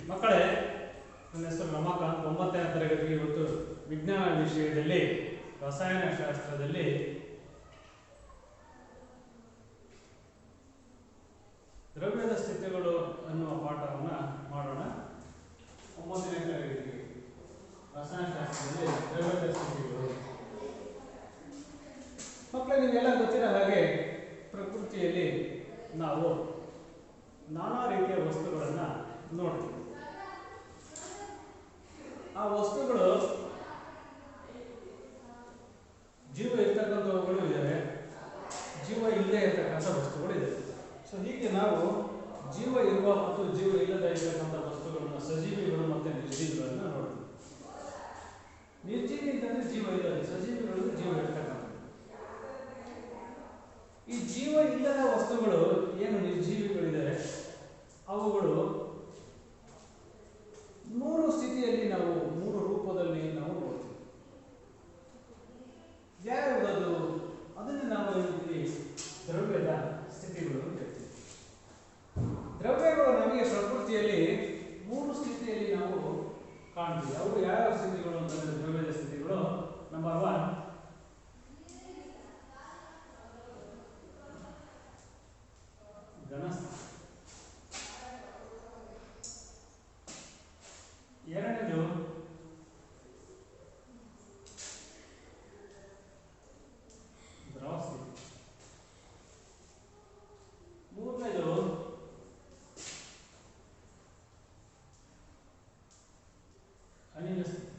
ಮಕ್ಕಳೇ, ನನ್ನ ಹೆಸರು ರಮಾಕಾಂತ್. 9ನೇ ತರಗತಿಗೆ ಇವತ್ತು ವಿಜ್ಞಾನ ವಿಷಯದಲ್ಲಿ ರಸಾಯನಶಾಸ್ತ್ರದಲ್ಲಿ ದ್ರವ್ಯದ ಸ್ಥಿತಿಗಳು ಅನ್ನುವ ಪಾಠವನ್ನು ಮಾಡೋಣ. 9ನೇ ತರಗತಿಗೆ ರಸಾಯನಶಾಸ್ತ್ರದಲ್ಲಿ ದ್ರವ್ಯದ ಸ್ಥಿತಿಗಳು. ಮಕ್ಕಳೇ, ನೀವೆಲ್ಲ ಗೊತ್ತಿರೋ ಹಾಗೆ ಪ್ರಕೃತಿಯಲ್ಲಿ ನಾವು ನಾನಾ ರೀತಿಯ ವಸ್ತುಗಳನ್ನು ನೋಡ್ತೀವಿ. ಆ ವಸ್ತುಗಳು ಜೀವ ಇರ್ತಕ್ಕಂಥವುಗಳು ಇದ್ದಾವೆ, ಜೀವ ಇಲ್ಲದೆ ಇರ್ತಕ್ಕಂಥ ವಸ್ತುಗಳು ಇದೆ. ಸೊ ಹೀಗೆ ನಾವು ಜೀವ ಇರುವ ಮತ್ತು ಜೀವ ಇಲ್ಲದೆ ಇರ್ತಕ್ಕಂಥ ವಸ್ತುಗಳನ್ನು, ಸಜೀವಿಗಳು ಮತ್ತು ನಿರ್ಜೀವಿಗಳನ್ನು ನೋಡ್ತೀವಿ. ನಿರ್ಜೀವಿ ಅಂತಂದ್ರೆ ಜೀವ ಇಲ್ಲ, ಸಜೀವಿಗಳು ಜೀವ ಇರ್ತಕ್ಕಂಥದ್ದು. ಈ ಜೀವ ಇಲ್ಲದ ವಸ್ತುಗಳು ಏನು ನಿರ್ಜೀವಿಗಳಿದ್ದಾರೆ, ಅವುಗಳು 3 ಸ್ಥಿತಿಯಲ್ಲಿ ನಾವು 3 ರೂಪದಲ್ಲಿ ನಾವು ನೋಡ್ತೀವಿ. ಯಾವ್ಯಾವುದು ಅದನ್ನು ನಾವು ಹೇಳ್ತೀವಿ ದ್ರವ್ಯದ ಸ್ಥಿತಿಗಳು ಅಂತ ಹೇಳ್ತೀವಿ. ದ್ರವ್ಯಗಳು ನಮಗೆ ಪ್ರಕೃತಿಯಲ್ಲಿ 3 ಸ್ಥಿತಿಯಲ್ಲಿ ನಾವು ಕಾಣ್ತೀವಿ. ಅವು ಯಾವ ಸ್ಥಿತಿಗಳು ಅಂತಂದ್ರೆ ದ್ರವ್ಯದ ಸ್ಥಿತಿಗಳು. ನಂಬರ್ 1 ಘನಸ್ಥಿತಿ, ಎರಡನೇದು ದ್ರವ ಸ್ಥಿತಿ, ಮೂರನೇದು ಅನಿಲ ಸ್ಥಿತಿ.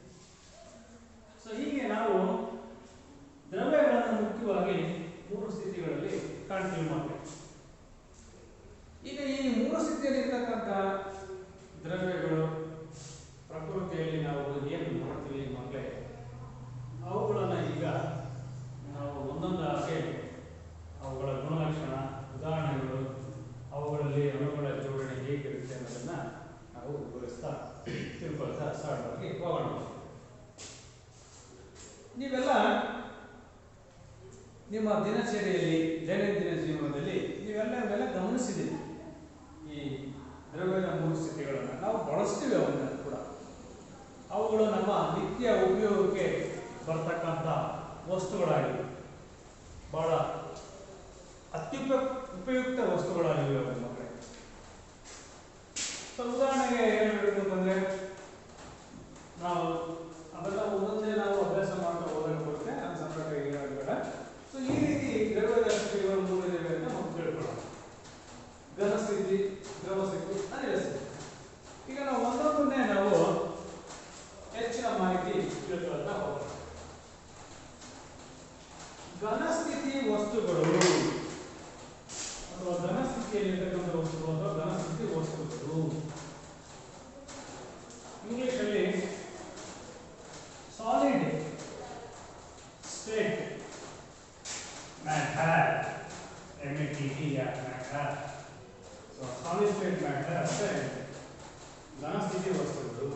ಸೊ ಹೀಗೆ ನಾವು ದ್ರವ್ಯಗಳನ್ನು ಮುಖ್ಯವಾಗಿ 3 ಸ್ಥಿತಿಗಳಲ್ಲಿ ಕಾಣ್ತೀವಿ ಮಕ್ಕಳು. ಈಗ ಈ 3 ಸ್ಥಿತಿಯಲ್ಲಿ ಇರ್ತಕ್ಕಂಥ ದ್ರವ್ಯಗಳು ಪ್ರಕೃತಿಯಲ್ಲಿ ನಾವು ಏನು ನೋಡ್ತೀವಿ ಮಕ್ಕಳೇ, ಅವುಗಳನ್ನು ಈಗ ನಾವು ಒಂದೊಂದಾಗಿ ಅವುಗಳ ಗುಣಲಕ್ಷಣ, ಉದಾಹರಣೆಗಳು, ಅವುಗಳಲ್ಲಿ ಅಣುಗಳ ಜೋಡಣೆ ಹೇಗಿರುತ್ತೆ ಅನ್ನೋದನ್ನು ನಾವು ವಿವರಿಸ್ತಾ ತಿಳ್ಕೊಳ್ತಾ ಸರಳವಾಗಿ ಹೋಗೋಣ. ನೀವೆಲ್ಲ ನಿಮ್ಮ ದಿನಚರಿಯಲ್ಲಿ, ದೈನಂದಿನ ಜೀವನದಲ್ಲಿ ನೀವೆಲ್ಲ ಗಮನಿಸಿದ್ದೀವಿ. ಈ ದ್ರವ್ಯದ 3 ಸ್ಥಿತಿಗಳನ್ನು ನಾವು ಬಳಸ್ತೀವಿ. ಅವನ್ನ ಕೂಡ ಅವುಗಳು ನಮ್ಮ ನಿತ್ಯ ಉಪಯೋಗಕ್ಕೆ ಬರ್ತಕ್ಕಂಥ ವಸ್ತುಗಳಾಗಿವೆ, ಬಹಳ ಉಪಯುಕ್ತ ವಸ್ತುಗಳಾಗಿವೆ ಅವು ಮಕ್ಕಳೇ. ಸೊ ಉದಾಹರಣೆಗೆ ಹೇಳ್ಬೇಕು ಅಂತಂದ್ರೆ ನಾವು ಅವೆಲ್ಲ ಒಂದೊಂದೇ ನಾವು ಅಭ್ಯಾಸ ಮಾಡ್ತಾ ಹೋದಾಗ ಬರುತ್ತೆ, ನಾನು ಸಪರೇಟಾಗಿ ಹೇಳಬೇಡ. ಸೊ ಈ ರೀತಿ ದ್ರವ್ಯದ ಸ್ಥಿತಿಗಳು 3 ಇವೆ ಅಂತ ನಾವು ತಿಳ್ಕೊಳ್ಳೋಣ. ಘನಸ್ಥಿತಿ, ದ್ರವ ಸ್ಥಿತಿ, ಅನಿಲ ಸ್ಥಿತಿ. ಈಗ ನಾವು ಒಂದೊಂದನ್ನೇ ನಾವು ಹೆಚ್ಚಿನ ಮಾಹಿತಿ ತಿಳ್ಕೊಳ್ತಾ ಹೋಗೋಣ. ಘನಸ್ಥಿತಿ ವಸ್ತುಗಳು ಅಥವಾ ಘನಸ್ಥಿತಿಯಲ್ಲಿರ್ತಕ್ಕಂಥ ವಸ್ತುಗಳು ಅಥವಾ ಘನಸ್ಥಿತಿ ವಸ್ತುಗಳು, ಇಂಗ್ಲಿಷಲ್ಲಿ solid state matter, matter. So solid state matter ಅಂದ್ರೆ ಘನಸ್ಥಿತಿ ವಸ್ತುಗಳು.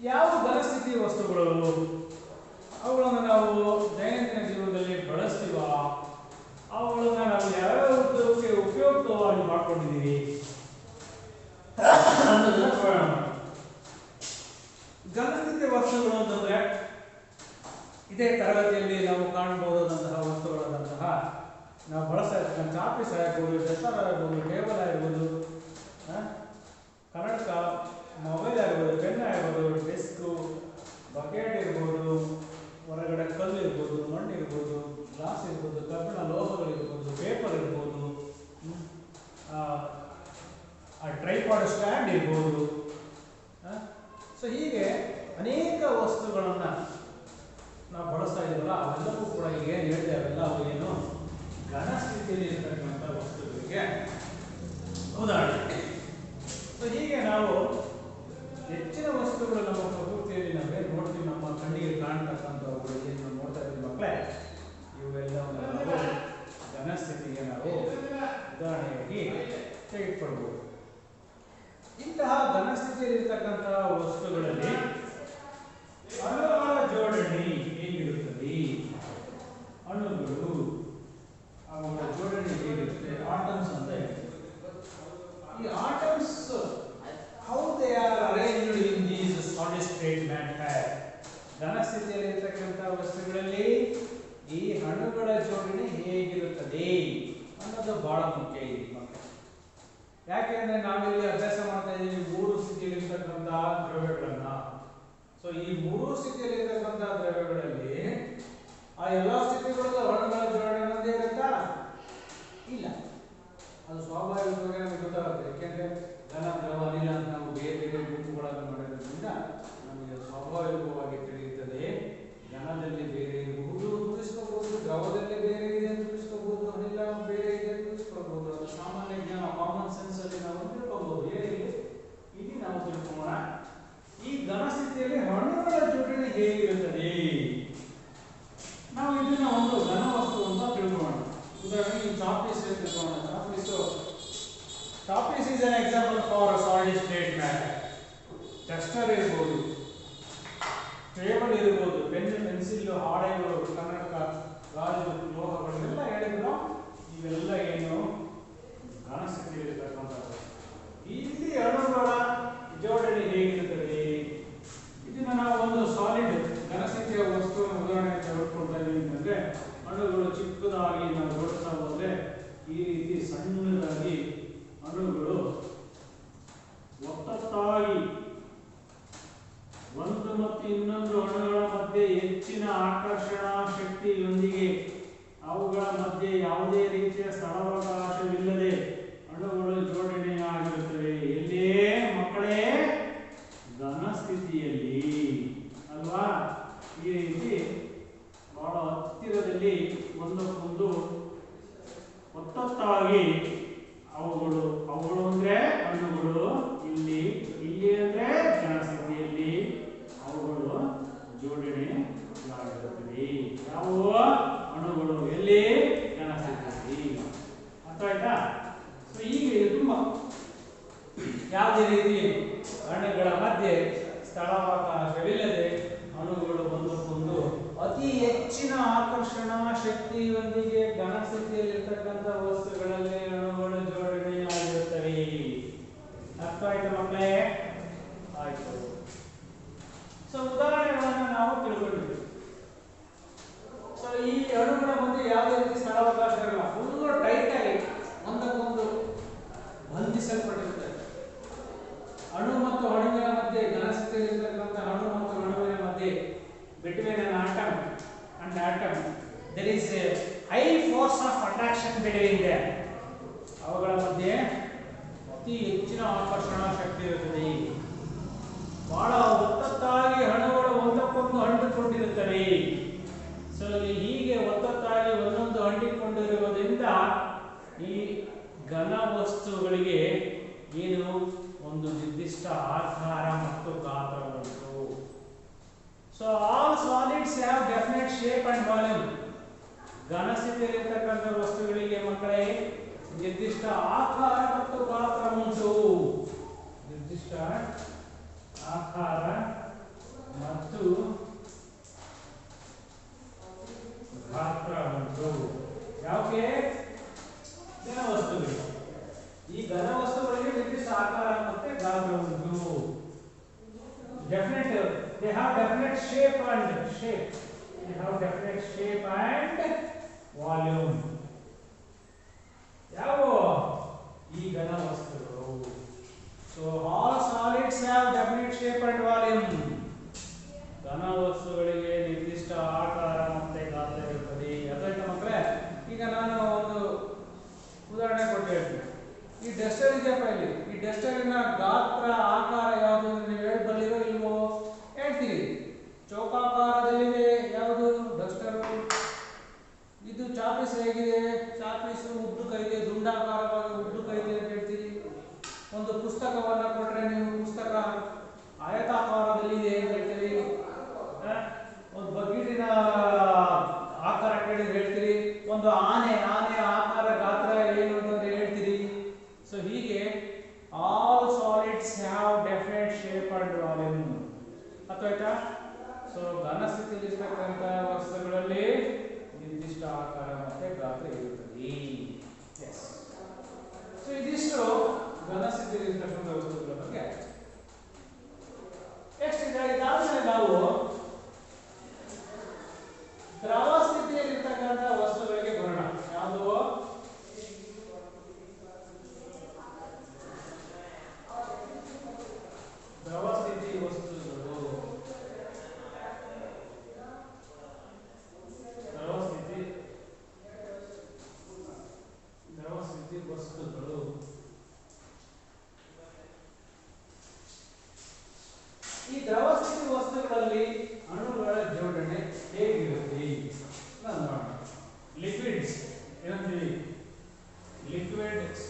ಯಾವ ಘನಸ್ಥಿತಿ ವಸ್ತುಗಳು ಅವುಗಳನ್ನು ನಾವು ದೈನಂದಿನ ಜೀವನದಲ್ಲಿ ಬಳಸ್ತೀವ, ಅವುಗಳನ್ನ ನಾವು ಯಾವ್ಯಾವ ಉದ್ಯೋಗಕ್ಕೆ ಉಪಯುಕ್ತವಾಗಿ ಮಾಡ್ಕೊಂಡಿದ್ದೀವಿ ಅನ್ನೋದನ್ನ ನೋಡೋಣ. ಘನಸ್ಥಿತಿ ವಸ್ತುಗಳು ಅಂತಂದ್ರೆ ಇದೇ ತರಗತಿಯಲ್ಲಿ ನಾವು ಕಾಣಬಹುದಾದಂತಹ ವಸ್ತುಗಳಾದಂತಹ ನಾವು ಬಳಸ್ತಾ ಇರ್ತಕ್ಕಂಥ ಚಾಪೀಸ್ ಆಗಿರ್ಬೋದು, ಡಸ್ಟರ್ ಆಗಿರ್ಬೋದು, ಟೇಬಲ್ ಆಗಿರ್ಬೋದು, ಕನ್ನಡಕ, ಮೊಬೈಲ್ ಆಗಿರ್ಬೋದು, ಪೆನ್ ಆಗಿರ್ಬೋದು, ಡೆಸ್ಕು, ಬಕೆಟ್ ಇರ್ಬೋದು, ಹೊರಗಡೆ ಕಲ್ಲು ಇರ್ಬೋದು, ಮಣ್ಣು ಇರ್ಬೋದು, ಗ್ಲಾಸ್ ಇರ್ಬೋದು, ಕಬ್ಬಿಣ ಲೋಹಗಳು ಇರ್ಬೋದು, ಪೇಪರ್ ಇರ್ಬೋದು, ಟ್ರೈಪಾಡ್ ಸ್ಟ್ಯಾಂಡ್ ಇರ್ಬೋದು. ಸೊ ಹೀಗೆ ಅನೇಕ ವಸ್ತುಗಳನ್ನು ನಾವು ಬಳಸ್ತಾ ಇದ್ದೀವಲ್ಲ, ಅವೆಲ್ಲವೂ ಕೂಡ ಈಗ ಏನು ಹೇಳಿದೆ ಅವೆಲ್ಲ ಅವು ಏನು ಘನ ಸ್ಥಿತಿಯಲ್ಲಿ ಇರ್ತಕ್ಕಂಥ ವಸ್ತುಗಳಿಗೆ ಉದಾಹರಣೆ. ಸೊ ಹೀಗೆ ನಾವು ಹೆಚ್ಚಿನ ವಸ್ತುಗಳು ನಮ್ಮ ಪ್ರಕೃತಿಯಲ್ಲಿ ನಾವೇನು ನೋಡ್ತೀವಿ, ನಮ್ಮ ಕಣ್ಣಿಗೆ ಕಾಣ್ತಕ್ಕಂಥವುಗಳು ಏನು ನಾವು ನೋಡ್ತಾ ಇದ್ದೀವಿ ಮಕ್ಕಳೇ, ಇವೆಲ್ಲವನ್ನು ನಾವು ಘನಸ್ಥಿತಿಗೆ ನಾವು ಉದಾಹರಣೆಯಾಗಿ ತೆಗೆದುಕೊಳ್ಬೋದು. ಇಂತಹ ಘನಸ್ಥಿತಿಯಲ್ಲಿರ್ತಕ್ಕಂಥ ವಸ್ತುಗಳಲ್ಲಿ ಅಣುಗಳ ಜೋಡಣೆ ಹೇಗಿರುತ್ತದೆ, ಅಣುಗಳು ಅವುಗಳ ಜೋಡಣೆ ಹೇಗಿರುತ್ತೆ, ಆಟಮ್ಸ್ ಅಂತ ಅಣುಗಳ ಜೋಡಣೆ ಹೇಗಿರುತ್ತದೆ ಅನ್ನೋದು ಬಹಳ ಮುಖ್ಯ ಇದೆ ಮಕ್ಕಳು. ಯಾಕೆಂದ್ರೆ ನಾವಿಲ್ಲಿ ಅಭ್ಯಾಸ ಮಾಡ್ತಾ ಇದ್ದೀವಿ ಮೂರು ಸ್ಥಿತಿಯಲ್ಲಿರ್ತಕ್ಕಂತಹ ದ್ರವ್ಯಗಳನ್ನ. ಸೊ ಈ ಮೂರು ಸ್ಥಿತಿಯಲ್ಲಿರ್ತಕ್ಕಂತಹ ದ್ರವ್ಯಗಳಲ್ಲಿ ಆ ಎಲ್ಲಾ ಸ್ಥಿತಿಗಳಲ್ಲೂ ಅಣುಗಳ ಜೋಡಣೆ ಒಂದೇ ಇರುತ್ತಾ? ಇಲ್ಲ. ಅದು ಸ್ವಾಭಾವಿಕವಾಗಿ ನಮಗೆ ಗೊತ್ತಾಗುತ್ತೆ. ಯಾಕೆಂದ್ರೆ ಘನ, ದ್ರವ, ಅನಿಲ ಅಂತ ನಾವು ಬೇರೆ ಬೇರೆ ಗುಂಪುಗಳನ್ನು ಮಾಡೋದ್ರಿಂದ ನಮಗೆ ಸ್ವಾಭಾವಿಕವಾಗಿ ತಿಳಿಯುತ್ತದೆ. ಘನದಲ್ಲಿ ಬೇರೆ ಇರಬಹುದು ತೋರಿಸ್ಕೋಬಹುದು, ದ್ರವದಲ್ಲಿ ಬೇರೆ ಇದೆ ಅಂತ ತೋರಿಸ್ಕೋಬಹುದು, ಅನಿಲ ಬೇರೆ ಇದೆ ಅಂತ ತೋರಿಸ್ಕೋಬಹುದು. ಅದು ಸಾಮಾನ್ಯ ಜ್ಞಾನ, ಕಾಮನ್ ಸೆನ್ಸ್ ಅಲ್ಲಿ ನಾವು ತಿಳ್ಕೋಬಹುದು. ಇಲ್ಲಿ ನಾವು ತಿಳ್ಕೊಳ್ಳೋಣ. ಈ ಘನ ಸ್ಥಿತಿಯಲ್ಲಿ ಅಣುಗಳ ಜೋಡಣೆ ಹೇಗಿರುತ್ತದೆ? ನಾವು ಇದನ್ನ ಒಂದು ಘನ ವಸ್ತು ಅಂತ ತಿಳ್ಕೊಳ್ಳೋಣ. ಉದಾಹರಣೆಗೆ ಚಾಪೀಸ್ ತಿಳ್ಕೊಳ್ಳೋಣ. ಚಾಪೀಸ್ is an example for a solid state matter. Duster ಇರಬಹುದು, ಟೇಬಲ್ ಇರಬಹುದು, ಪೆನ್, ಪೆನ್ಸಿಲ್, ಹಾಳೆಗಳು, ಕನ್ನಡಕ, ಗಾಜು, ಲೋಹಗಳೆಲ್ಲ ಹೇಳಿದ್ರು. ಇವೆಲ್ಲ ಏನು ಘನ ಸ್ಥಿತಿಯಲ್ಲಿರ್ತಕ್ಕಂಥದ್ದು. ಇಲ್ಲಿ ಅಣುಗಳ ಜೋಡಣೆ ಹೇಗಿರುತ್ತದೆ? ಇದನ್ನ ನಾವು ಒಂದು ಸಾಲಿಡ್ ಘನ ಸ್ಥಿತಿಯ ವಸ್ತುವನ್ನು ಉದಾಹರಣೆ ತೆಗೆದುಕೊಳ್ತಾ ಇದ್ದೀವಿ ಅಂತಂದ್ರೆ, ಅಣುಗಳು ಚಿಕ್ಕದಾಗಿ ನಾವು ಜೋಡಿಸ್ತಾ ಹೋದ್ರೆ ಈ ರೀತಿ ಸಣ್ಣದಾಗಿ ಅಣುಗಳು ಒತ್ತೊತ್ತಾಗಿ ಒಂದು ಮತ್ತು ಇನ್ನೊಂದು ಅಣುಗಳ ಮಧ್ಯೆ ಹೆಚ್ಚಿನ ಆಕರ್ಷಣಾ ಶಕ್ತಿಯೊಂದಿಗೆ ಅವುಗಳ ಮಧ್ಯೆ ಯಾವುದೇ ರೀತಿಯ ಸ್ಥಳಾವಕಾಶವಿಲ್ಲದೆ ಅಣುಗಳು ಜೋಡಣೆಯಾಗಿರುತ್ತವೆ. ಎಲ್ಲೇ ಮಕ್ಕಳೇ? ಘನ ಸ್ಥಿತಿಯಲ್ಲಿ ಅಲ್ವಾ? ಈ ರೀತಿ ಬಹಳ ಹತ್ತಿರದಲ್ಲಿ ಒಂದಕ್ಕೊಂದು ಒತ್ತೊತ್ತಾಗಿ ಅವುಗಳು ಅಂದ್ರೆ ಅಣುಗಳು ಇಲ್ಲಿ ಅಂದ್ರೆ ಘನ ಸ್ಥಿತಿಯಲ್ಲಿ ಅವುಗಳು ಜೋಡಣೆಯಾಗಿರುತ್ತವೆ. ಯಾವುವು ಅಣುಗಳು? ಎಲ್ಲಿ? ಘನ ಸ್ಥಿತಿಯಲ್ಲಿ. ಅರ್ಥ ಆಯ್ತಾ? ಸೊ ಈಗ ತುಂಬಾ ಯಾವುದೇ ರೀತಿ ಅಣುಗಳ ಮಧ್ಯೆ ಸ್ಥಳಾವಕಾಶವಿಲ್ಲದೆ ಅಣುಗಳು ಒಂದಕ್ಕೊಂದು ಅತಿ ಹೆಚ್ಚಿನ ಆಕರ್ಷಣಾ ಶಕ್ತಿಯೊಂದಿಗೆ ಘನ ಸ್ಥಿತಿಯಲ್ಲಿರ್ತಕ್ಕಂಥ ವಸ್ತುಗಳಲ್ಲಿ ಅಣುಗಳು ಜೋಡಣೆಯಾಗಿರುತ್ತವೆ. ಅರ್ಥ ಆಯ್ತಾ ಮಕ್ಕಳೇ? ಆಯ್ತು. ಸೊ ಉದಾಹರಣೆಗಳನ್ನು ನಾವು ತಿಳ್ಕೊಂಡಿದ್ವಿ. ಸೊ ಈ ಅಣುಗಳ ಮಧ್ಯೆ ಯಾವುದೇ ರೀತಿ ಸ್ಥಳಾವಕಾಶವಿಲ್ಲ, ಫುಲ್ ಟೈಟ್ ಆಗಿ ಒಂದಕ್ಕೊಂದು ಬಂಧಿಸಲ್ಪಟ್ಟಿರುತ್ತದೆ. ಅಣು ಮತ್ತು ಅಣುವಿನ ಮಧ್ಯೆ ಘನ ಸ್ಥಿತಿಯಲ್ಲಿರ್ತಕ್ಕಂಥ ಅಣು ಮತ್ತು ಅಣುವಿನ ಮಧ್ಯೆ between an atom and atom there is a high force of attraction between them. ಅವುಗಳ ಮಧ್ಯೆ ಅತಿ ಹೆಚ್ಚಿನ ಆಕರ್ಷಣಾ ಶಕ್ತಿ ಇರುತ್ತದೆ. ಬಹಳ ಒತ್ತೊತ್ತಾಗಿ ಅಣುಗಳು ಒಂದಕ್ಕೊಂದು ಅಂಟಿಕೊಂಡಿರುತ್ತವೆ. ಸೊ ಹೀಗೆ ಒತ್ತೊತ್ತಾಗಿ ಒಂದೊಂದು ಅಂಟಿಕೊಂಡಿರುವುದರಿಂದ ಈ ಘನ ವಸ್ತುಗಳಿಗೆ ಏನು ಒಂದು ನಿರ್ದಿಷ್ಟ ಆಕಾರ ಮತ್ತು ಗಾತ್ರ ಉಂಟು. So all solids have definite shape and volume. ಘನ ಸ್ಥಿತಿಯಲ್ಲಿರ್ತಕ್ಕಂಥ ವಸ್ತುಗಳಿಗೆ ಮಕ್ಕಳೇ ನಿರ್ದಿಷ್ಟ ಆಕಾರ ಮತ್ತು ಗಾತ್ರ ಉಂಟು. ನಿರ್ದಿಷ್ಟ ಆಕಾರ ಮತ್ತು ಗಾತ್ರ ಉಂಟು. ಯಾಕೆ? ಘನ ವಸ್ತುಗಳು. ಈ ಘನ ವಸ್ತುಗಳಿಗೆ ನಿರ್ದಿಷ್ಟ ಆಕಾರ ಮತ್ತು ಗಾತ್ರ ಉಂಟು. Definite, they have definite shape and volume. ಯಾವ ಈ ಘನ ವಸ್ತುಗಳು? So all solids have definite shape and volume. ಘನ ವಸ್ತುಗಳಿಗೆ ನಿರ್ದಿಷ್ಟ ಆಕಾರ ಮತ್ತೆ ಗಾತ್ರ ಇರುತ್ತದೆ. ಅದಾಯ್ತಾ ಮಕ್ಕಳೇ? ಈಗ ನಾನು ಒಂದು ಉದಾಹರಣೆ ಕೊಟ್ಟು ಹೇಳ್ತೀನಿ. ಈ ಡಸ್ಟರ್ ಇದೆಯಪ್ಪ, ಇಲ್ಲಿ ಈ ಡಸ್ಟರಿನ ಗಾತ್ರ ಆಕಾರ ಯಾವುದು ನೀವು ಹೇಳಬಲ್ಲಿರೋ ಇಲ್ವೋ? ಹೇಳ್ತೀರಿ. ಚೌಕಾಕಾರದಲ್ಲಿದೆ ಯಾವುದು? ಡಸ್ಟರ್. ಇದು ಚಾಪೀಸ್ ಹೇಗಿದೆ? ಚಾಪೀಸು ಉದ್ದುಕ ಇದೆ, ದುಂಡಾಕಾರವಾಗಿ ಉದ್ದುಕ ಇದೆ ಅಂತ ಹೇಳ್ತೀರಿ. ಒಂದು ಪುಸ್ತಕವನ್ನ ಕೊಟ್ರೆ ನೀವು ಪುಸ್ತಕ ಆಯತಾಕಾರದಲ್ಲಿದೆ ಅಂತ ಹೇಳ್ತೀರಿ. ಒಂದು ಬಕೆಟಿನ ಆಕಾರ ಕೇಳಿದ್ರೆ ಹೇಳ್ತೀರಿ. ಒಂದು ಆನೆಯ ಆಕಾರ ಗಾತ್ರ ಏನು ಅಂತ ಹೇಳ್ತೀರಿ. ಸೊ ಹೀಗೆ all solids have definite shape and volume. ಅರ್ಥಾಯ್ತಾ? ಸೊ ಘನ ಸ್ಥಿತಿಯಲ್ಲಿರ್ತಕ್ಕಂಥ ವಸ್ತುಗಳಲ್ಲಿ ನಿರ್ದಿಷ್ಟ ಆಕಾರ ಮತ್ತೆ ಗಾತ್ರ ಇರುತ್ತದೆ. ಎಸ್. ಸೊ ಇದಿಷ್ಟು ಘನ ಸ್ಥಿತಿಯಲ್ಲಿರ್ತಕ್ಕಂಥ ವಸ್ತುಗಳ ಬಗ್ಗೆ. ನೆಕ್ಸ್ಟ್ ಇದಾದ್ಮೇಲೆ ನಾವು ದ್ರವ ಸ್ಥಿತಿಯಲ್ಲಿರ್ತಕ್ಕಂಥ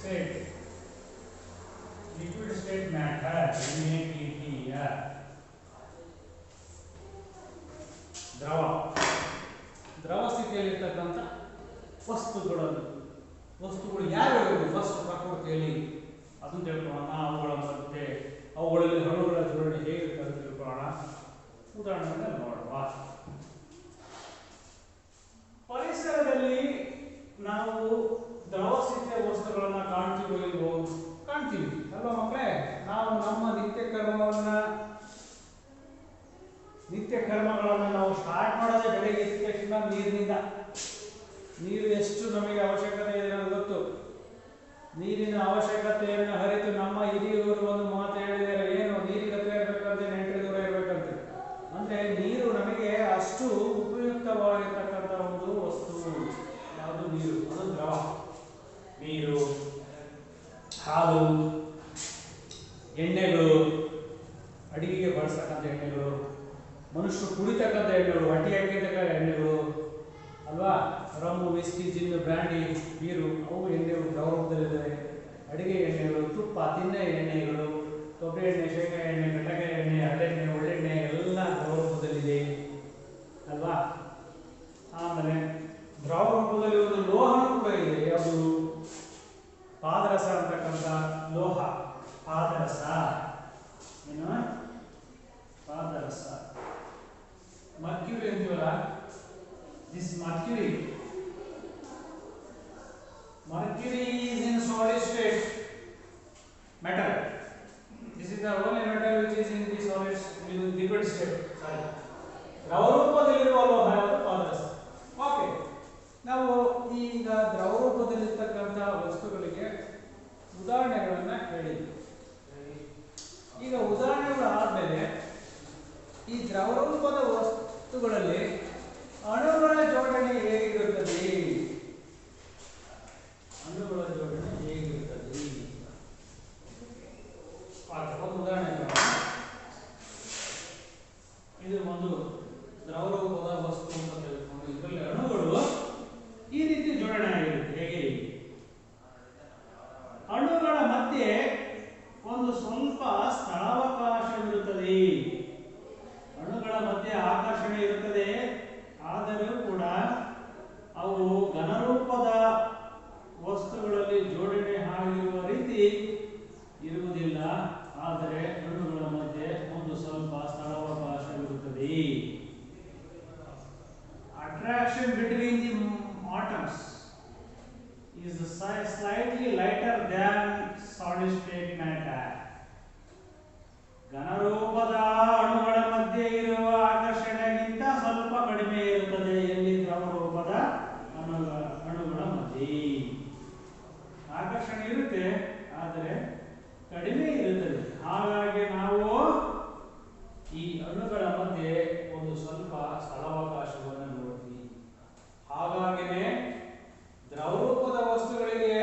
state, liquid state matter, NATTR. ದ್ರವ ದ್ರವ ಸ್ಥಿತಿಯಲ್ಲಿರ್ತಕ್ಕಂಥ ವಸ್ತುಗಳು ಯಾವ್ಯಾವು ಫಸ್ಟ್ ಪ್ರಕೃತಿಯಲ್ಲಿ ಅದನ್ನು ತಿಳ್ಕೊಳ್ಳೋಣ. ಅವುಗಳಲ್ಲಿ ಅಣುಗಳ ಜೋಡಣೆ ಹೇಗಿರುತ್ತೆ ಅಂತ ತಿಳ್ಕೊಳ್ಳೋಣ. ಉದಾಹರಣೆಗೆ ನೋಡುವ. ಪರಿಸರದಲ್ಲಿ ನಾವು ದ್ರವ ಸ್ಥಿತಿಯ ವಸ್ತುಗಳನ್ನ ಕಾಣ್ತೀವೋ ಇಲ್ವೋ? ಕಾಣ್ತೀವಿ ಅಲ್ವಾ ಮಕ್ಕಳೇ? ನಾವು ನಮ್ಮ ನಿತ್ಯ ಕರ್ಮಗಳನ್ನು ನಾವು ಸ್ಟಾರ್ಟ್ ಮಾಡೋದೇ ಬೆಳಗ್ಗೆ ಎದ್ದ ತಕ್ಷಣ ನೀರಿನಿಂದ. ನೀರು ಎಷ್ಟು ನಮಗೆ ಅವಶ್ಯಕತೆ ಇದೆ ನನಗೆ ಗೊತ್ತು. ನೀರಿನ ಅವಶ್ಯಕತೆಯನ್ನು ಅರಿತು ನಮ್ಮ ಹಿರಿಯವರು ಒಂದು ಮಾತು ಹೇಳಿದ್ದಾರೆ, ಏನು ನೀರಿಗೆ ಹತ್ರ ಇರಬೇಕಂತೆ, ನೆಂಟರ ದೂರ ಇರಬೇಕಂತೆ. ಅಂದ್ರೆ ನೀರು ನಮಗೆ ಅಷ್ಟು ಉಪಯುಕ್ತವಾಗಿರ್ತಕ್ಕಂಥ ಒಂದು ವಸ್ತು. ಯಾವುದು? ನೀರು. ಅದು ದ್ರವ. ನೀರು, ಹಾಲು, ಎಣ್ಣೆಗಳು, ಅಡಿಗೆಗೆ ಬಳಸ್ತಕ್ಕಂಥ ಎಣ್ಣೆಗಳು, ಮನುಷ್ಯರು ಕುಡಿತಕ್ಕಂಥ ಎಣ್ಣೆಗಳು, ಹೊಟ್ಟೆ ಹಾಕಿರ್ತಕ್ಕಂಥ ಎಣ್ಣೆಗಳು ಅಲ್ವಾ? ರಮ್ಮು, ವಿಸ್ಕಿ, ಜಿನ್ನು, ಬ್ರ್ಯಾಂಡಿ, ಬೀರು, ಅವು ಎಣ್ಣೆಗಳು ದ್ರವ ರೂಪದಲ್ಲಿದ್ದಾವೆ. ಅಡಿಗೆ ಎಣ್ಣೆಗಳು, ತುಪ್ಪ, ತಿನ್ನೆ ಎಣ್ಣೆಗಳು, ಕೊಬ್ಬರಿ ಎಣ್ಣೆ, ಶೇಂಗಾ ಎಣ್ಣೆ, ಕಡಲೆಕಾಯಿ ಎಣ್ಣೆ, ಹರಳೆಣ್ಣೆ, ಒಳ್ಳೆಣ್ಣೆ ಎಲ್ಲ ದ್ರವ ರೂಪದಲ್ಲಿದೆ ಅಲ್ವಾ? ಆಮೇಲೆ ದ್ರವ ರೂಪದಲ್ಲಿ ಒಂದು ಲೋಹನೂ ಕೂಡ ಇದೆ. ಯಾವುದು? ಪಾದರಸ ಅಂತಕ್ಕಂಥ ಲೋಹ. ಪಾದರಸ ಏನು? ಪಾದರಸ. ಮರ್ಕ್ಯೂರಿ ಅಂತೀವಲ್ಲ, this mercury is in solid state matter. This is the only matter which is in the solid liquid state. Sorry, ದ್ರವ ರೂಪದಲ್ಲಿರುವ ಲೋಹ ಯಾವುದು? ಪಾದರಸ. ಓಕೆ, ನಾವು ಈಗ ದ್ರವ ರೂಪದಲ್ಲಿರ್ತಕ್ಕಂಥ ವಸ್ತುಗಳಿಗೆ ಉದಾಹರಣೆಗಳನ್ನ ಹೇಳಿದ್ವಿ. ಈಗ ಉದಾಹರಣೆಗಳು ಆದ್ಮೇಲೆ ಈ ದ್ರವ ರೂಪದ ವಸ್ತುಗಳಲ್ಲಿ ಅಣುಗಳ ಜೋಡಣೆ ಹೇಗಿರುತ್ತದೆ? ಅಣುಗಳ ಜೋಡಣೆ ಹೇಗಿರುತ್ತದೆ? ಒಂದು ಉದಾಹರಣೆ. ಇದು ಒಂದು ದ್ರವ ರೂಪದ ವಸ್ತು ಅಂತ ತಿಳ್ಕೊಂಡು ಇದರಲ್ಲಿ ಅಣುಗಳು ಈ ರೀತಿ ಜೋಡಣೆ ಆಗಿರುತ್ತೆ. ಹೇಗೆ? ಅಣುಗಳ ಮಧ್ಯೆ ಒಂದು ಸ್ವಲ್ಪ ಸ್ಥಳಾವಕಾಶವಿರುತ್ತದೆ. ಅಣುಗಳ ಮಧ್ಯೆ ಆಕರ್ಷಣೆ ಇರುತ್ತದೆ. ಆದರೂ ಕೂಡ ಅವು ಘನರೂಪದ ವಸ್ತುಗಳಲ್ಲಿ ಜೋಡಣೆ ಆಗಿರುವ ರೀತಿ ಇರುವುದಿಲ್ಲ. ಆದರೆ ಅಣುಗಳ ಮಧ್ಯೆ ಒಂದು ಸ್ವಲ್ಪ ಸ್ಥಳಾವಕಾಶವಿರುತ್ತದೆ. Attraction between the atoms is slightly lighter than solid state matter. ಘನರೂಪದ ಅಣುಗಳ ಮಧ್ಯೆ ಇರುವ ಆಕರ್ಷಣೆಗಿಂತ ಸ್ವಲ್ಪ ಕಡಿಮೆ ಇರುತ್ತದೆ. ಎಲ್ಲಿ? ದ್ರವ ರೂಪದ ಅಣುಗಳ ಮಧ್ಯೆ ಆಕರ್ಷಣೆ ಇರುತ್ತೆ, ಆದರೆ ಕಡಿಮೆ ಇರುತ್ತದೆ. ಹಾಗಾಗಿ ನಾವು ಈ ಅಣುಗಳ ಮಧ್ಯೆ ಒಂದು ಸ್ವಲ್ಪ ಸ್ಥಳಾವಕಾಶವನ್ನು ನೋಡ್ತೀವಿ. ಹಾಗಾಗಿನೇ ದ್ರವ ರೂಪದ ವಸ್ತುಗಳಿಗೆ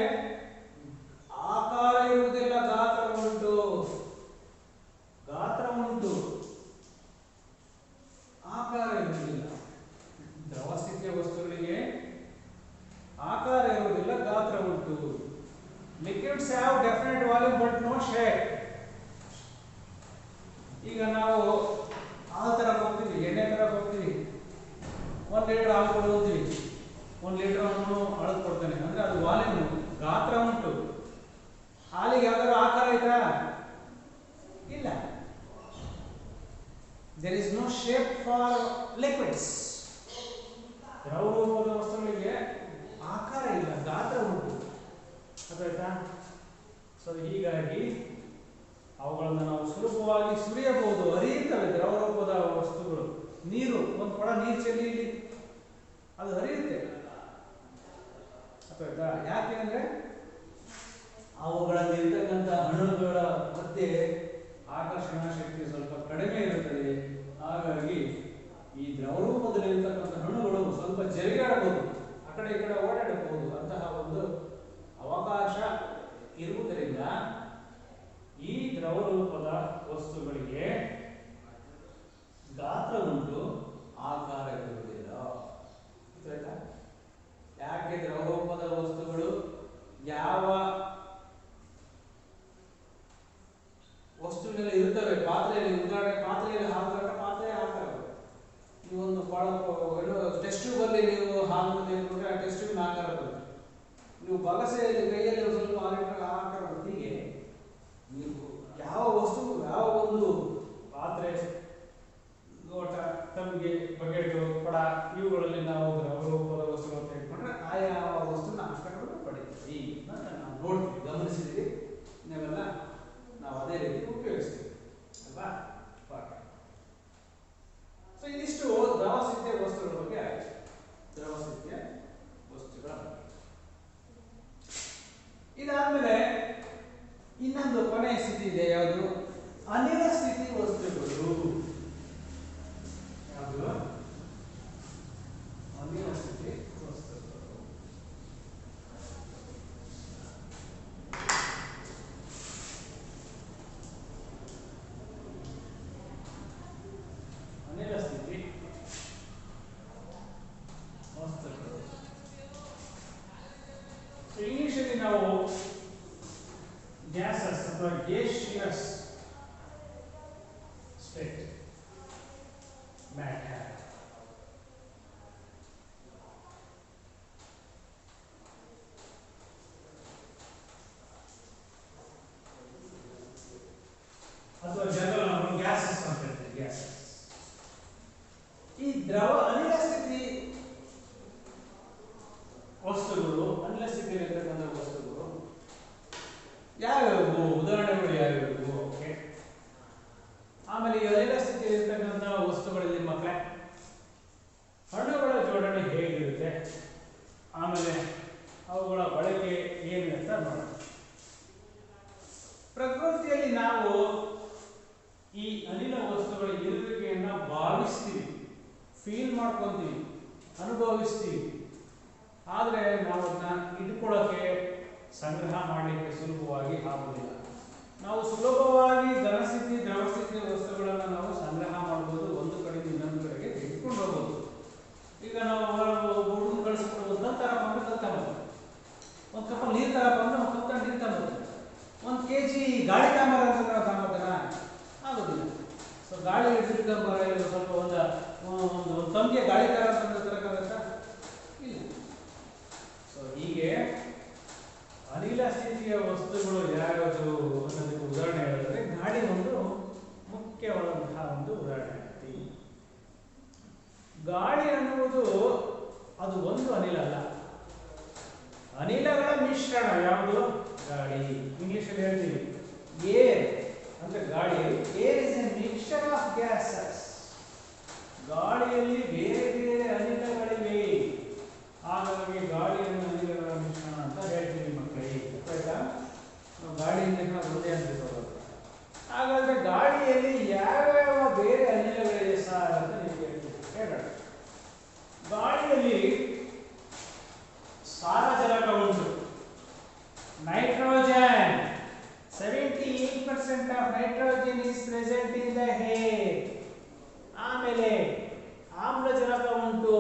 ಆಕಾರ ಇರುವುದಿಲ್ಲ, ಗಾತ್ರ ಉಂಟು. ಆಕಾರ ಇರುವುದಿಲ್ಲ. ದ್ರವ ಸ್ಥಿತಿಯ ವಸ್ತುಗಳಿಗೆ ಆಕಾರ ಇರುವುದಿಲ್ಲ, ಗಾತ್ರ ಉಂಟು. Liquids have definite volume but no shape. ಈಗ ನಾವು ಹಾಲು ತರ ಹೋಗ್ತೀವಿ, ಎಣ್ಣೆ ತರ ಹೋಗ್ತೀವಿ. 1 ಲೀಟರ್ ಹಾಲು ಕೊಡ್ತೀವಿ, 1 ಲೀಟರ್ ಅವನು ಅಳದು ಕೊಡ್ತಾನೆ. ಅಂದ್ರೆ ಅದು ವಾಲ್ಯೂಮ್, ಗಾತ್ರ ಉಂಟು. ಹಾಲಿಗೆ ಯಾವ್ದಾದ್ರು ಆಕಾರ ಐತಾ? ಇಲ್ಲ. There is no shape for liquids. ದ್ರವ ರೂಪದ ವಸ್ತುಗಳಿಗೆ ಆಕಾರ ಇಲ್ಲ, ಗಾತ್ರ ಉಂಟು. ಅರ್ಥಾಯ್ತಾ? ಸೊ ಹೀಗಾಗಿ ಅವುಗಳನ್ನು ನಾವು ಸುಲಭವಾಗಿ ಸುರಿಯಬಹುದು, ಹರಿಯುತ್ತವೆ. ದ್ರವ ರೂಪದ ವಸ್ತುಗಳು, ನೀರು, ಒಂದು ಕೊಡ ನೀರು ಚೆಲ್ಲಿ ಅದು ಹರಿಯುತ್ತೆ. ಅರ್ಥಾಯ್ತಾ? ಯಾಕೆಂದ್ರೆ ಅವುಗಳಲ್ಲಿ ಇರ್ತಕ್ಕಂಥ ಅಣುಗಳ ಮಧ್ಯೆ ಆಕರ್ಷಣಾ ಶಕ್ತಿ ಸ್ವಲ್ಪ ಕಡಿಮೆ ಇರುತ್ತದೆ. ಹಾಗಾಗಿ ಈ ದ್ರವ ರೂಪದಲ್ಲಿ ಇರ್ತಕ್ಕಂಥ ಅಣುಗಳು ಸ್ವಲ್ಪ ಜರಿಗಾಡಬಹುದು, ಆ ಕಡೆ ಈ ಕಡೆ ಓಡಾಡಬಹುದು. ಅಂತಹ ಒಂದು ಅವಕಾಶ ಇರುವುದರಿಂದ ಈ ದ್ರವ ರೂಪದ ವಸ್ತುಗಳಿಗೆ ಗಾತ್ರ ಉಂಟು, ಆಕಾರ ಇರುವುದಿಲ್ಲ. ಯಾಕೆ ದ್ರವ ರೂಪದ ವಸ್ತುಗಳು ಯಾವ ಭರವಸೆ ಕೈಯಲ್ಲಿ ಒಂದು ಸ್ವಲ್ಪ ಹಾಕೋ ಹೊತ್ತಿಗೆ ನೀವು ಯಾವ ವಸ್ತು ಯಾವ ಒಂದು ಪಾತ್ರೆ ಲೋಟ ತಮಗೆ ಬಕೆಟು ಕೊಡ ಇವುಗಳಲ್ಲಿ ನಾವು ದ್ರವ ರೂಪದ ವಸ್ತುಗಳನ್ನು ತೆಗೆದುಕೊಂಡ್ರೆ ಆಯಾ ವಸ್ತುನ ಆಕಾರವನ್ನು ಪಡಿತೀವಿ ಅಂತ ನಾವು ನೋಡ್ತೀವಿ, ಗಮನಿಸಿದ್ದೀವಿ. ನೀವೆಲ್ಲ ನಾವು ಅದೇ ರೀತಿ ಉಪಯೋಗಿಸ್ತೀವಿ ಅಲ್ವಾ? ಸೊ ಇದಿಷ್ಟು ದ್ರವ ಸ್ಥಿತಿಯ ವಸ್ತುಗಳ ಬಗ್ಗೆ ಆಯ್ತು. ದ್ರವ ಸ್ಥಿತಿಯ ವಸ್ತುಗಳ ಬಗ್ಗೆ ಇದಾದ್ಮೇಲೆ ಇನ್ನೊಂದು ಕೊನೆಯ ಸ್ಥಿತಿ ಇದೆ. ಯಾವುದು? ಅನಿಲ ಸ್ಥಿತಿ ವಸ್ತುಗಳು. ಯಾವುದು? ಅನಿಲ ಸ್ಥಿತಿ ವಸ್ತುಗಳು. ಅನಿಲ ಸ್ಥಿತಿ ವಸ್ತುಗಳು. ಇಂಗ್ಲಿಷಲ್ಲಿ ನಾವು ಗ್ಯಾಸಸ್ ಅಥವಾ ಗೇಷಿಯಸ್ ಸ್ಟೇಟ್ ಮ್ಯಾಟರ್ ಅಥವಾ ಜನರಲ್ ನಾವು ಗ್ಯಾಸಸ್ ಅಂತ ಹೇಳ್ತೀವಿ. ಗ್ಯಾಸಸ್ ಈ ದ್ರವ ಅನಿಲ ಸ್ಥಿತಿ ವಸ್ತುಗಳು, ಅನಿಲ ಸ್ಥಿತಿಯಲ್ಲಿರ್ತಕ್ಕಂಥ ವಸ್ತುಗಳು ಯಾವ್ಯಾವು? ಉದಾಹರಣೆಗಳು ಯಾವ್ಯಾವು? ಓಕೆ. ಆಮೇಲೆ ಈ ಅನಿಲ ಸ್ಥಿತಿಯಲ್ಲಿರ್ತಕ್ಕಂಥ ವಸ್ತುಗಳಲ್ಲಿ ಮಕ್ಕಳೇ ಅಣುಗಳ ಜೋಡಣೆ ಹೇಗಿರುತ್ತೆ, ಆಮೇಲೆ ಅವುಗಳ ಬಳಕೆ ಏನು ಅಂತ ನೋಡೋಣ. ಪ್ರಕೃತಿಯಲ್ಲಿ ನಾವು ಈ ಅನಿಲ ವಸ್ತುಗಳ ಇರುವಿಕೆಯನ್ನ ಭಾವಿಸ್ತೀವಿ, ಫೀಲ್ ಮಾಡ್ಕೊಂತೀವಿ, ಅನುಭವಿಸ್ತೀವಿ. ಆದರೆ ನಾವು ಅದನ್ನ ಇಟ್ಕೊಳ್ಳೋಕೆ, ಸಂಗ್ರಹ ಮಾಡಲಿಕ್ಕೆ ಸುಲಭವಾಗಿ ಆಗುವುದಿಲ್ಲ. ನಾವು ಸುಲಭವಾಗಿ ಘನಸ್ಥಿತಿ ದ್ರವಸ್ಥಿತಿಯ ವಸ್ತುಗಳನ್ನು ನಾವು ಸಂಗ್ರಹ ಮಾಡಬಹುದು, ಒಂದು ಕಡೆಯಿಂದ ಇನ್ನೊಂದು ಕಡೆಗೆ ತೆಗೆದುಕೊಂಡು ಹೋಗಬಹುದು. ಈಗ ನಾವು ಹುಡುಗನ ಕಳಿಸ್ಕೊಡ್ಬೋದು, ನಂತರ ಒಂದು ಕಪ್ಪ ನೀರು ತರಪ್ಪ ಅಂದ್ರೆ ಒಂದು ಕಪ್ಪ ನೀರು ತಗೋದು. 1 kg ಗಾಳಿ ತಾಂಬರ ಅಂತ ನಾವು ತಗೋತಾನ ಆಗೋದಿಲ್ಲ. ಸೊ ಗಾಳಿ ಹಿಡಿದಿರ್ತಾರೆ ಸ್ವಲ್ಪ ಒಂದು ತಮ್ಗೆ ಗಾಳಿ ತರ ತರಕಾಗತ್ತಾ? ಇಲ್ಲ. ಸೊ ಹೀಗೆ ಅನಿಲ ಸ್ಥಿತಿಯ ವಸ್ತುಗಳು ಯಾವ್ಯಾವುದು ಅನ್ನೋದಕ್ಕೆ ಉದಾಹರಣೆ ಹೇಳಿದ್ರೆ ಗಾಳಿ ಒಂದು ಮುಖ್ಯವಾದಂತಹ ಒಂದು ಉದಾಹರಣೆ ಆಗ್ತಿ. ಗಾಳಿ ಅನ್ನುವುದು ಅದು ಒಂದು ಅನಿಲ ಅಲ್ಲ, ಅನಿಲಗಳ ಮಿಶ್ರಣ. ಯಾವುದು? ಗಾಳಿ. ಇಂಗ್ಲಿಷಲ್ಲಿ ಹೇಳ್ತೀವಿ ಏರ್ ಅಂದ್ರೆ ಗಾಳಿ. Air is A mixture of gases. ಗಾಳಿಯಲ್ಲಿ ಬೇರೆ ಬೇರೆ ಅನಿಲಗಳಿವೆ, ಹಾಗಾಗಿ ಗಾಳಿಯನ್ನು ಅನಿಲಗಳ ಮಿಶ್ರಣ ಅಂತ ಹೇಳ್ತೀವಿ ಮಕ್ಕಳಿಗೆ. ಆಯ್ತಾ? ನಾವು ಗಾಳಿಯಿಂದ ಒಂದೇ ಅಂತ ತಗೋದು. ಹಾಗಾದ್ರೆ ಗಾಳಿಯಲ್ಲಿ ಯಾವ್ಯಾವ ಬೇರೆ ಅನಿಲಗಳಿವೆ ಸರ್ ಅಂತ ನೀವು ಹೇಳ್ತೀವಿ. ಹೇಳೋಣ. ಗಾಳಿಯಲ್ಲಿ ಸಾರಜನಕ ಉಂಟು, nitrogen. 78% of nitrogen is present in the air. ಆಮೇಲೆ ಆಮ್ಲಜನಕ ಉಂಟು,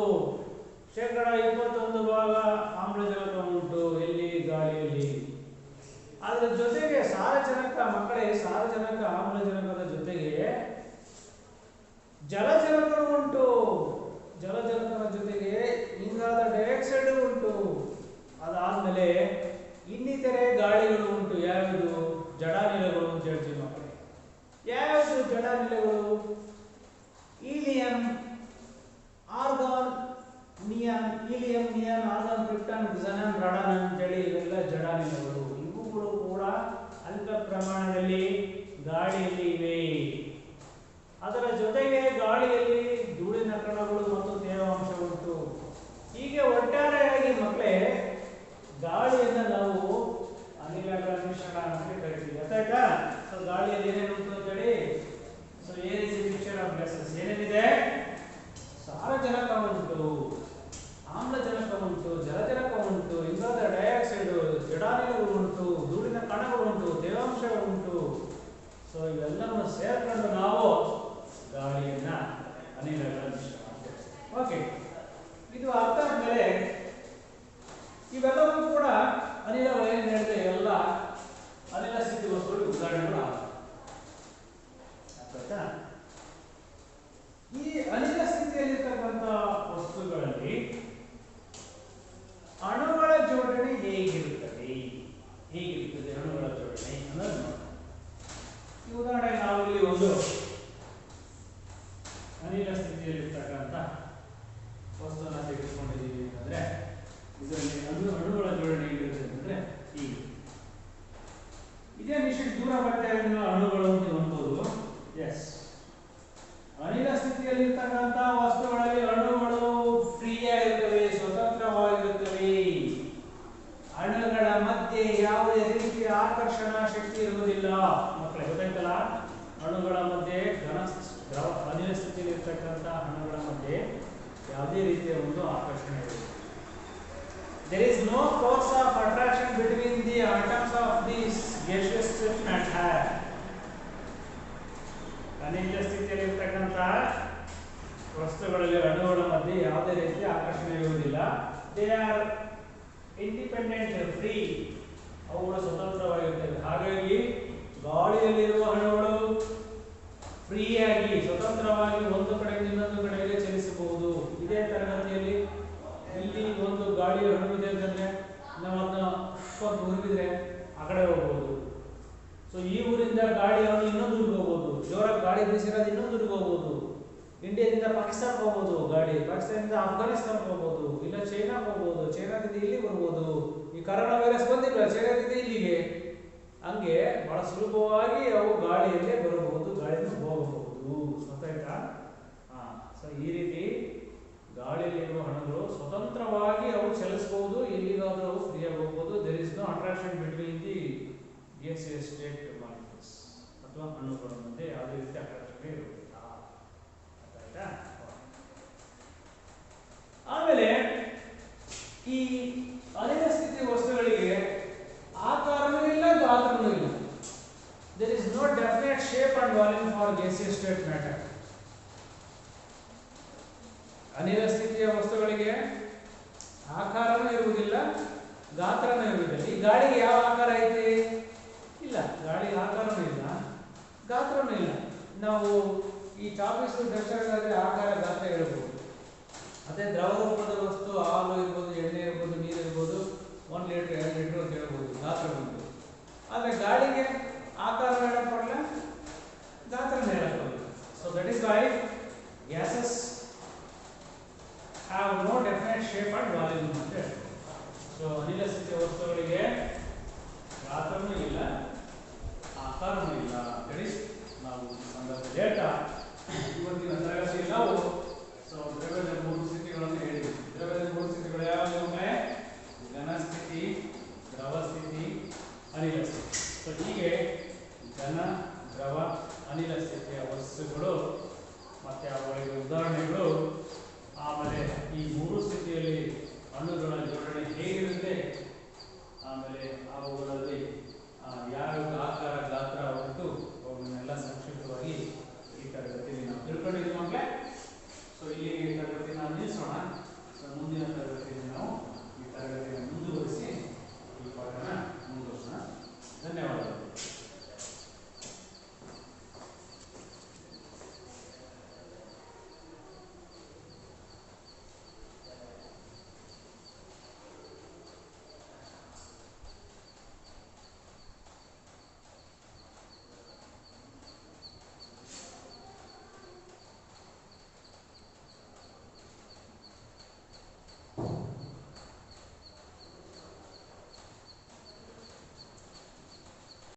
21% ಆಮ್ಲಜನಕ ಉಂಟು ಎಲ್ಲಿ? ಗಾಳಿಯಲ್ಲಿ. ಅದರ ಜೊತೆಗೆ ಸಾರಜನಕ ಮಕ್ಕಳೇ, ಸಾರಜನಕ ಆಮ್ಲಜನಕದ ಜೊತೆಗೆ ಜಲಜನಕ ಉಂಟು. ಜಲಜನಕದ ಜೊತೆಗೆ ಇಂಗಾಲ ಡೈಆಕ್ಸೈಡ್ ಉಂಟು. ಅದಾದ್ಮೇಲೆ ಇನ್ನಿತರೆ ಗಾಳಿಗಳು ಉಂಟು. ಯಾವುದು? ಜಡಾನಿಲಗಳು ಅಂತ ಹೇಳ್ತೀವಿ ಮಕ್ಕಳೇ. ಯಾವುದು ಜಡಾನಿಲಗಳು? Helium, argon, neon. Helium, neon, argon, krypton, xenon, radon ಅಂತೇಳಿ ಇವೆಲ್ಲ ಜಡಾನಿಲಗಳು. ಇವುಗಳು ಕೂಡ ಅಲ್ಪ ಪ್ರಮಾಣದಲ್ಲಿ ಗಾಳಿಯಲ್ಲಿ ಇವೆ. ಅದರ ಜೊತೆಗೆ ಗಾಳಿಯಲ್ಲಿ ಧೂಳಿನ ಕಣಗಳು ಮತ್ತು ತೇವಾಂಶ ಉಂಟು. ಹೀಗೆ ಒಟ್ಟಾರೆಯಾಗಿ ಮಕ್ಕಳೇ ಗಾಳಿಯನ್ನು ನಾವು ಅನಿಲಗಳ ಮಿಶ್ರಣ ಅಂತ ಕರಿತೀವಿ. ಅರ್ಥಾಯ್ತಾ? ಸೊ ಗಾಳಿಯಲ್ಲಿ ಏನೇನು ಉಂಟು ಅಂತೇಳಿ. So air is A mixture of gases. ಏನೇನಿದೆ? ಸಾರಜನಕ ಉಂಟು, ಆಮ್ಲಜನಕ ಉಂಟು, ಜಲಜನಕ ಉಂಟು, ಇಂಗಾಲ ಡೈಆಕ್ಸೈಡ್, ಜಡಾನಿಲಗಳು ಉಂಟು, ಧೂಳಿನ ಕಣಗಳು ಉಂಟು, ತೇವಾಂಶ ಉಂಟು. ಸೊ ಇವೆಲ್ಲವನ್ನು ಸೇರ್ಕೊಂಡು ನಾವು ಗಾಳಿಯನ್ನ ಅನಿಲಗಳ ಮಿಶ್ರಣ ಅಂತ ಹೇಳ್ತೀವಿ. ಓಕೆ, ಇದು ಅರ್ಥ ಆದ್ಮೇಲೆ ಇವೆಲ್ಲವೂ ಕೂಡ ಅನಿಲಗಳು ಏನು ಹೇಳಿದ್ರೆ ಎಲ್ಲ ಅನಿಲ ಸ್ಥಿತಿ ವಸ್ತುಗಳು ಉದಾಹರಣೆಗಳು ಆಯ್ತಾ? ಈ ಅನಿಲ ಸ್ಥಿತಿಯಲ್ಲಿರ್ತಕ್ಕಂಥ ವಸ್ತುಗಳಲ್ಲಿ ಅಣುಗಳ ಜೋಡಣೆ ಹೇಗಿರುತ್ತದೆ? ಕಡೆಯಿಂದ ಅಣುಗಳು ಅಂತ ಅನ್ಬೋದು. ಎಸ್, ಅನಿಲ ಸ್ಥಿತಿಯಲ್ಲಿರ್ತಕ್ಕಂಥ ವಸ್ತುಗಳಲ್ಲಿ ಅಣುಗಳು ಫ್ರೀ ಆಗಿರ್ತವೆ, ಸ್ವತಂತ್ರವಾಗಿರುತ್ತವೆ. ಅಣುಗಳ ಮಧ್ಯೆ ಯಾವುದೇ ರೀತಿಯ ಆಕರ್ಷಣಾ ಶಕ್ತಿ ಇರುವುದಿಲ್ಲ. ಮಕ್ಕಳೇ ಗೊತ್ತಾಯ್ತಲ್ಲ, ಅಣುಗಳ ಮಧ್ಯೆ ಅನಿಲ ಸ್ಥಿತಿಯಲ್ಲಿರ್ತಕ್ಕಂಥ ಅಣುಗಳ ಮಧ್ಯೆ ಯಾವುದೇ ರೀತಿಯ ಒಂದು ಆಕರ್ಷಣೆ ಇರುವುದಿಲ್ಲ. There is no force of attraction between the atoms of this gaseous state matter. ಅನಿಲ ಸ್ಥಿತಿಯಲ್ಲಿರ್ತಕ್ಕಂಥ ವಸ್ತುಗಳಲ್ಲಿ ಅಣುಗಳ ಮಧ್ಯೆ ಯಾವುದೇ ರೀತಿಯ ಆಕರ್ಷಣೆ ಇರುವುದಿಲ್ಲ. They are independent, free. ಅವುಗಳು ಸ್ವತಂತ್ರವಾಗಿರುತ್ತವೆ. ಹಾಗಾಗಿ ಗಾಳಿಯಲ್ಲಿರುವ ಅಣುಗಳು ಫ್ರೀಯಾಗಿ ಸ್ವತಂತ್ರವಾಗಿ ಒಂದು ಕಡೆಯಿಂದ ಇನ್ನೊಂದು ಕಡೆಗೆ ಚಲಿಸಬಹುದು. ಇದೇ ತರಗತಿಯಲ್ಲಿ ಇಲ್ಲಿ ಒಂದು ಗಾಳಿಯ ಅಣು ಇದೆ ಅಂತಂದ್ರೆ ನಾವು ಅದನ್ನ ಹುರಿಬಿದ್ರೆ ಆ ಕಡೆ ಹೋಗ್ಬೋದು. ಸೊ ಈ ಊರಿಂದ ಗಾಳಿ ಅಣು ಇನ್ನೊಂದು ಊರಿಗೆ ಹೋಗ್ಬೋದು. ಜೋರಾಗಿ ಗಾಳಿ ಬೀಸಿರೋದು ಇನ್ನೊಂದು ಊರಿಗೆ ಹೋಗ್ಬೋದು. ಇಂಡಿಯಾದಿಂದ ಪಾಕಿಸ್ತಾನಕ್ಕೆ ಹೋಗ್ಬೋದು ಗಾಳಿ, ಪಾಕಿಸ್ತಾನದಿಂದ ಅಫ್ಘಾನಿಸ್ತಾನಕ್ಕೆ ಹೋಗ್ಬೋದು, ಇಲ್ಲ ಚೈನಾಕ್ಕೆ ಹೋಗ್ಬೋದು, ಚೈನಾದಿಂದ ಇಲ್ಲಿ ಬರ್ಬೋದು. ಈ ಕರೋನಾ ವೈರಸ್ ಬಂದಿಲ್ಲ ಚೈನಾದಿಂದ ಇಲ್ಲಿಗೆ, ಹಂಗೆ ಬಹಳ ಸುಲಭವಾಗಿ ಅವು ಗಾಳಿಯಲ್ಲೇ ಬರಬಹುದು, ಗಾಳಿಯನ್ನು ಹೋಗಬಹುದು. ಗೊತ್ತಾಯ್ತಾ? ಸೊ ಈ ರೀತಿ ಗಾಳಿಯಲ್ಲಿರುವ ಅಣುಗಳು ಸ್ವತಂತ್ರವಾಗಿ ಅವು ಚಲಿಸಬಹುದು, ಎಲ್ಲಿಗಾದರೂ ಅವು ಫ್ರೀಯಾಗಿ ಹೋಗ್ಬೋದು. There is no attraction between the gaseous state molecules ಅಥವಾ ಅಣುಗಳ ಮಧ್ಯೆ ಯಾವುದೇ ರೀತಿ ಅಟ್ರಾಕ್ಷನ್ ಇರುವುದಿಲ್ಲ. ಗೊತ್ತಾಯ್ತಾ? ಆಮೇಲೆ ಈ ಅನಿಲ ಸ್ಥಿತಿ ವಸ್ತುಗಳಿಗೆ ಆಕಾರನೂ ಇಲ್ಲ, ಗಾತ್ರನೂ ಇಲ್ಲ. There is no definite shape and volume for gaseous state matter. ಅನಿಲ ಸ್ಥಿತಿಯ ವಸ್ತುಗಳಿಗೆ ಆಕಾರನೂ ಇರುವುದಿಲ್ಲ, ಗಾತ್ರನೂ ಇರುವುದಿಲ್ಲ. ಈ ಗಾಳಿಗೆ ಯಾವ ಆಕಾರ ಐತಿ? ಇಲ್ಲ, ಗಾಳಿಗೆ ಆಕಾರನೂ ಇಲ್ಲ, ಗಾತ್ರನೂ ಇಲ್ಲ. ನಾವು ಈ ಚಾಪಿಸ್ ಡಸ್ಟರ್ಗಾದ್ರೆ ಆಕಾರ ಗಾತ್ರ ಇರಬಹುದು. ಅದೇ ದ್ರವ ರೂಪದ ವಸ್ತು ಹಾಲು ಇರ್ಬೋದು, ಎಣ್ಣೆ ಇರ್ಬೋದು, ನೀರು ಇರ್ಬೋದು, 1 ಲೀಟರ್ 2 ಲೀಟರ್ ಅಂತ ಹೇಳ್ಬೋದು ಗಾತ್ರ ಬಂದು. ಆದರೆ ಗಾಳಿಗೆ ಆಕಾರ ಹೇಳಕ್ ಬರಲ್ಲ, ಗಾತ್ರನ ಹೇಳಕ್ ಬರಲ್ಲ. So that is why gases have no definite shape and volume ಅಂತ ಹೇಳ್ತಾರೆ. ಸೊ ಅನಿಲ ಸ್ಥಿತಿಯ ವಸ್ತುಗಳಿಗೆ ಗಾತ್ರನೂ ಇಲ್ಲ, ಆಕಾರನೂ ಇಲ್ಲ. ದಟ್ ಇಸ್ ನಾವು ಸಂದರ್ಭದಲ್ಲಿ ಹೇಳ್ತಾ ಇವತ್ತಿನ ತರಗತಿಯಲ್ಲಿ ನಾವು ದ್ರವ್ಯದ 3 ಸ್ಥಿತಿಗಳನ್ನು ಹೇಳಿದ್ವಿ. ದ್ರವ್ಯದ 3 ಸ್ಥಿತಿಗಳು ಯಾವ್ಯಾವ? ಘನ ಸ್ಥಿತಿ, ದ್ರವ ಸ್ಥಿತಿ, ಅನಿಲ ಸ್ಥಿತಿ. ಸೊ ಹೀಗೆ ಘನ, ದ್ರವ, ಅನಿಲ ಸ್ಥಿತಿಯ ವಸ್ತುಗಳು ಮತ್ತೆ ಅವುಗಳಿಗೆ ಉದಾಹರಣೆಗಳು, ಆಮೇಲೆ ಈ 3 ಸ್ಥಿತಿಯಲ್ಲಿ ಅಣುಗಳ ಜೋಡಣೆ ಹೇಗಿರುತ್ತೆ, ಆಮೇಲೆ ಅವುಗಳಲ್ಲಿ ಯಾವ್ಯಾವ ಆಕಾರ ಗಾತ್ರ ಉಂಟು, ಅವುಗಳನ್ನೆಲ್ಲ ಸಂಕ್ಷಿಪ್ತವಾಗಿ ಈ ತರಗತಿಯಲ್ಲಿ ನಾವು ತಿಳ್ಕೊಂಡಿದ್ದೀವಿ ಮಕ್ಕಳೇ. ಸೊ ಇಲ್ಲಿ